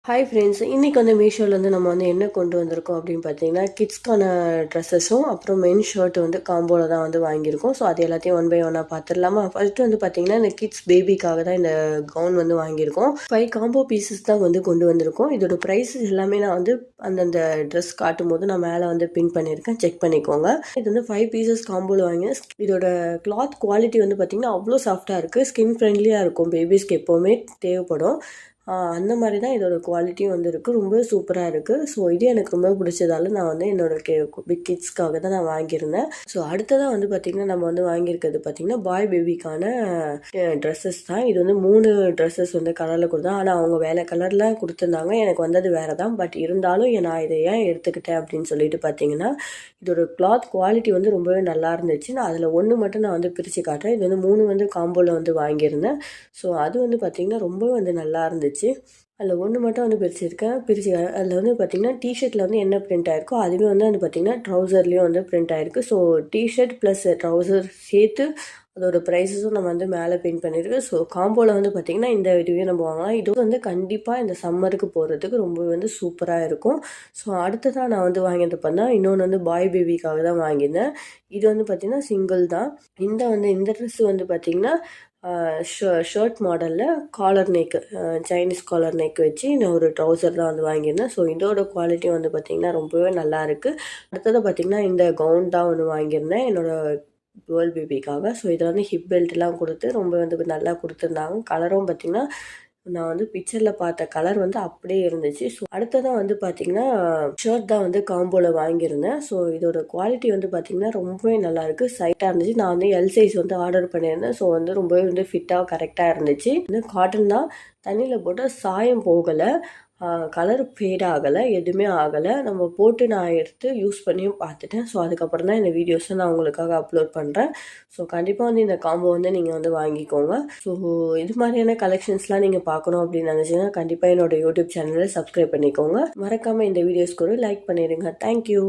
Hi friends, இன்றைக்கி வந்து மீஷோலேருந்து நம்ம வந்து என்ன கொண்டு வந்திருக்கோம் அப்படின்னு பார்த்தீங்கன்னா, கிட்ஸ்க்கான ட்ரெஸ்ஸஸும் அப்புறம் மென் ஷர்ட் வந்து காம்போவில் தான் வந்து வாங்கியிருக்கோம். ஸோ அது எல்லாத்தையும் ஒன் பை ஒன்னாக பார்த்துடலாமா? ஃபர்ஸ்ட் வந்து பார்த்தீங்கன்னா, இந்த கிட்ஸ் பேபிக்காக தான் இந்த கவுன் வந்து வாங்கியிருக்கோம். 5 காம்போ பீசஸ் தான் வந்து கொண்டு வந்திருக்கோம். இதோட ப்ரைஸ் எல்லாமே நான் வந்து அந்தந்த ட்ரெஸ் காட்டும் போது நான் மேலே வந்து பின் பண்ணியிருக்கேன், செக் பண்ணிக்கோங்க. இது வந்து 5 பீசஸ் காம்போவில் வாங்கினேன். இதோட கிளாத் குவாலிட்டி வந்து பார்த்திங்கன்னா அவ்வளோ சாஃப்டாக இருக்குது. ஸ்கின் ஃப்ரெண்ட்லியாக இருக்கும். பேபிஸ்க்கு எப்போவுமே தேவைப்படும். அந்த மாதிரி தான் இதோட குவாலிட்டியும் வந்து இருக்குது. ரொம்ப சூப்பராக இருக்குது. ஸோ இது எனக்கு ரொம்ப பிடிச்சதால நான் வந்து என்னோட பிக் கிட்ஸ்க்காக தான் நான் வாங்கியிருந்தேன். ஸோ அடுத்ததாக வந்து பார்த்திங்கன்னா நம்ம வந்து வாங்கியிருக்கிறது பார்த்திங்கன்னா பாய் பேபிக்கான ட்ரெஸ்ஸஸ் தான். இது வந்து 3 ட்ரெஸ்ஸஸ் வந்து கலரில் கொடுத்தேன். ஆனால் அவங்க வேறு கலரில் கொடுத்துருந்தாங்க. எனக்கு வந்தது வேறு தான். பட் இருந்தாலும் நான் இதை ஏன் எடுத்துக்கிட்டேன் அப்படின்னு சொல்லிட்டு பார்த்தீங்கன்னா, இதோட கிளாத் குவாலிட்டி வந்து ரொம்பவே நல்லா இருந்துச்சு. நான் அதில் ஒன்று மட்டும் நான் வந்து பிரித்து காட்டுறேன். இது வந்து 3 வந்து காம்போவில் வந்து வாங்கியிருந்தேன். ஸோ அது வந்து பார்த்திங்கன்னா ரொம்பவே வந்து நல்லா இருந்துச்சு. அதில் ஒன்று மட்டும் வந்து பிரித்து அதில் வந்து பார்த்திங்கன்னா டிஷர்ட்டில் வந்து என்ன பிரிண்ட் ஆகிருக்கோ அதுவே வந்து பார்த்திங்கன்னா ட்ரௌசர்லேயும் வந்து பிரிண்ட் ஆகிருக்கு. ஸோ டிஷர்ட் ப்ளஸ் ட்ரௌசர் சேர்த்து அதோட ப்ரைஸஸும் நம்ம வந்து மேலே பின் பண்ணியிருக்கு. ஸோ காம்போவில் வந்து பார்த்திங்கன்னா இந்த இதுவே நம்ம வாங்கலாம். இது வந்து கண்டிப்பாக இந்த சம்மருக்கு போகிறதுக்கு ரொம்பவே வந்து சூப்பராக இருக்கும். ஸோ அடுத்ததாக நான் வந்து வாங்கியது பண்ணால் இன்னொன்று வந்து பாய் பேபிக்காக தான் வாங்கியிருந்தேன். இது வந்து பார்த்திங்கன்னா சிங்கிள் தான். இந்த ட்ரெஸ் வந்து பார்த்திங்கன்னா ஷர்ட் மாடலில் collar neck, Chinese collar neck வச்சு நான் ஒரு ட்ரௌசர் தான் வந்து வாங்கியிருந்தேன். ஸோ இதோட குவாலிட்டி வந்து பார்த்திங்கன்னா ரொம்பவே நல்லா இருக்குது. அடுத்தது பார்த்திங்கன்னா இந்த கவுன் தான் வந்து வாங்கியிருந்தேன் என்னோடய கேர்ள் பேபிக்காக. ஸோ இதை வந்து ஹிப் பெல்ட்லாம் கொடுத்து ரொம்ப வந்து நல்லா கொடுத்துருந்தாங்க. கலரும் பார்த்திங்கன்னா நான் வந்து பிக்சரில் பார்த்த கலர் வந்து அப்படியே இருந்துச்சு. ஸோ அடுத்ததான் வந்து பார்த்திங்கன்னா ஷர்ட் தான் வந்து காம்போவில் வாங்கியிருந்தேன். ஸோ இதோட குவாலிட்டி வந்து பார்த்திங்கன்னா ரொம்பவே நல்லாயிருக்கு. சைட்டாக இருந்துச்சு. நான் வந்து எல் சைஸ் வந்து ஆர்டர் பண்ணியிருந்தேன். ஸோ வந்து ரொம்பவே வந்து ஃபிட்டாக கரெக்டாக இருந்துச்சு. வந்து காட்டன் தான். தண்ணியில் போட்டால் சாயம் போகலை, கலர் ஃபேட் ஆகலை, எதுவுமே ஆகலை. நம்ம போட்டு நான் எடுத்து யூஸ் பண்ணியும் பார்த்துட்டேன். ஸோ அதுக்கப்புறம் தான் இந்த வீடியோஸை நான் உங்களுக்காக அப்லோட் பண்ணுறேன். ஸோ கண்டிப்பாக வந்து இந்த காம்போ வந்து நீங்கள் வந்து வாங்கிக்கோங்க. ஸோ இது மாதிரியான கலெக்ஷன்ஸ்லாம் நீங்கள் பார்க்கணும் அப்படின்னு நினச்சிங்கன்னா கண்டிப்பாக என்னோட யூடியூப் சேனலை சப்ஸ்கிரைப் பண்ணிக்கோங்க. மறக்காமல் இந்த வீடியோஸ்க்கு ஒரு லைக் பண்ணிடுங்க. தேங்க்யூ.